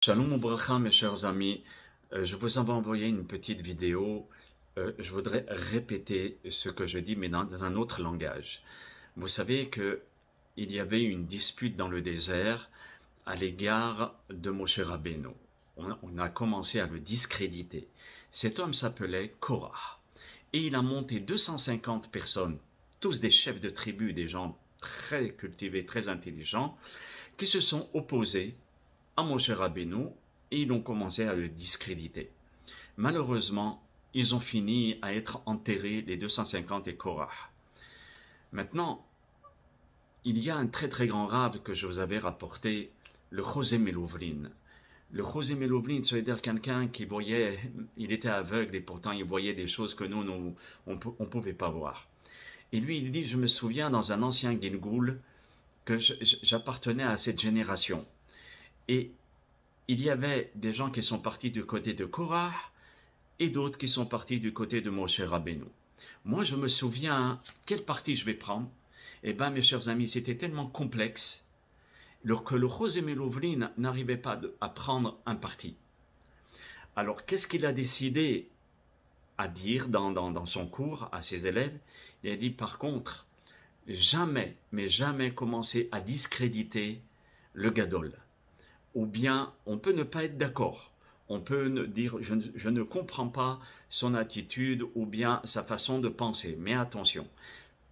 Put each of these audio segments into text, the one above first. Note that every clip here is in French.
Shalom Obracha, mes chers amis. Je vous avais envoyé une petite vidéo. Je voudrais répéter ce que je dis, mais dans un autre langage. Vous savez qu'il y avait une dispute dans le désert à l'égard de Moshe Rabbeinu. On a commencé à le discréditer. Cet homme s'appelait Korah. Et il a monté 250 personnes, tous des chefs de tribu, des gens très cultivés, très intelligents, qui se sont opposés à Moshe Rabbeinu et ils ont commencé à le discréditer. Malheureusement, ils ont fini à être enterrés, les 250 et Korah. Maintenant, il y a un très très grand rave que je vous avais rapporté, le José Melouvlin. Le José Melouvlin, ça veut dire quelqu'un qui voyait, il était aveugle et pourtant il voyait des choses que nous, on ne pouvait pas voir. Et lui, il dit, je me souviens dans un ancien Gilgoul que j'appartenais à cette génération. Et il y avait des gens qui sont partis du côté de Korah et d'autres qui sont partis du côté de Moshe Rabbeinu. Moi, je me souviens, quelle partie je vais prendre? Eh bien, mes chers amis, c'était tellement complexe que le José Melouvlin n'arrivait pas à prendre un parti. Alors, qu'est-ce qu'il a décidé à dire dans son cours à ses élèves? Il a dit, par contre, jamais, mais jamais commencer à discréditer le Gadol. Ou bien on peut ne pas être d'accord, on peut dire je ne comprends pas son attitude ou bien sa façon de penser, mais attention,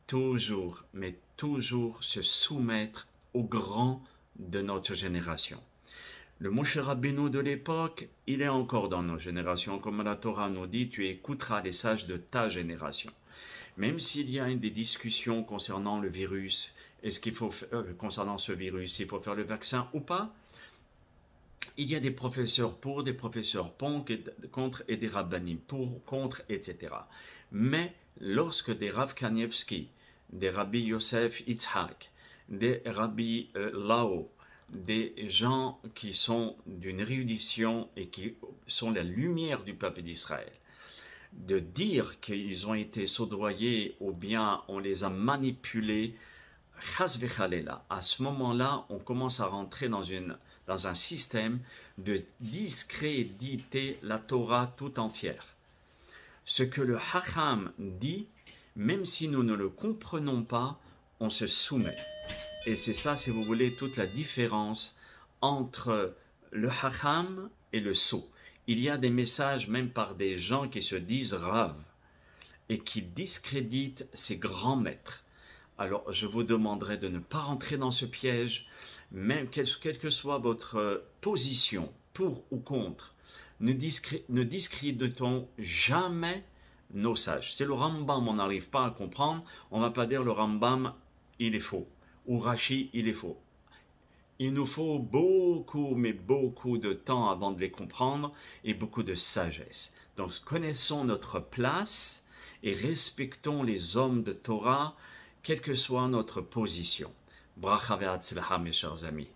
toujours, mais toujours se soumettre aux grands de notre génération. Le Moshe Rabbeinu de l'époque, il est encore dans nos générations, comme la Torah nous dit, tu écouteras les sages de ta génération. Même s'il y a des discussions concernant le virus, est-ce qu'il faut, concernant ce virus, il faut faire le vaccin ou pas? Il y a des professeurs pour, des professeurs contre et des rabbanim pour, contre, etc. Mais lorsque des Rav Kanievski, des Rabbi Yosef Yitzhak, des Rabbi Lao, des gens qui sont d'une érudition et qui sont la lumière du peuple d'Israël, de dire qu'ils ont été soudoyés ou bien on les a manipulés, à ce moment-là, on commence à rentrer dans un système de discréditer la Torah tout entière. Ce que le Hacham dit, même si nous ne le comprenons pas, on se soumet. Et c'est ça, si vous voulez, toute la différence entre le Hacham et le sot. Il y a des messages même par des gens qui se disent Rav et qui discréditent ces grands maîtres. Alors, je vous demanderai de ne pas rentrer dans ce piège, même quelle que soit votre position, pour ou contre, ne discréditons jamais nos sages. Si le Rambam, on n'arrive pas à comprendre, on ne va pas dire le Rambam, il est faux, ou Rashi, il est faux. Il nous faut beaucoup, mais beaucoup de temps avant de les comprendre et beaucoup de sagesse. Donc, connaissons notre place et respectons les hommes de Torah, quelle que soit notre position. Bracha ve'atzlacha, mes chers amis.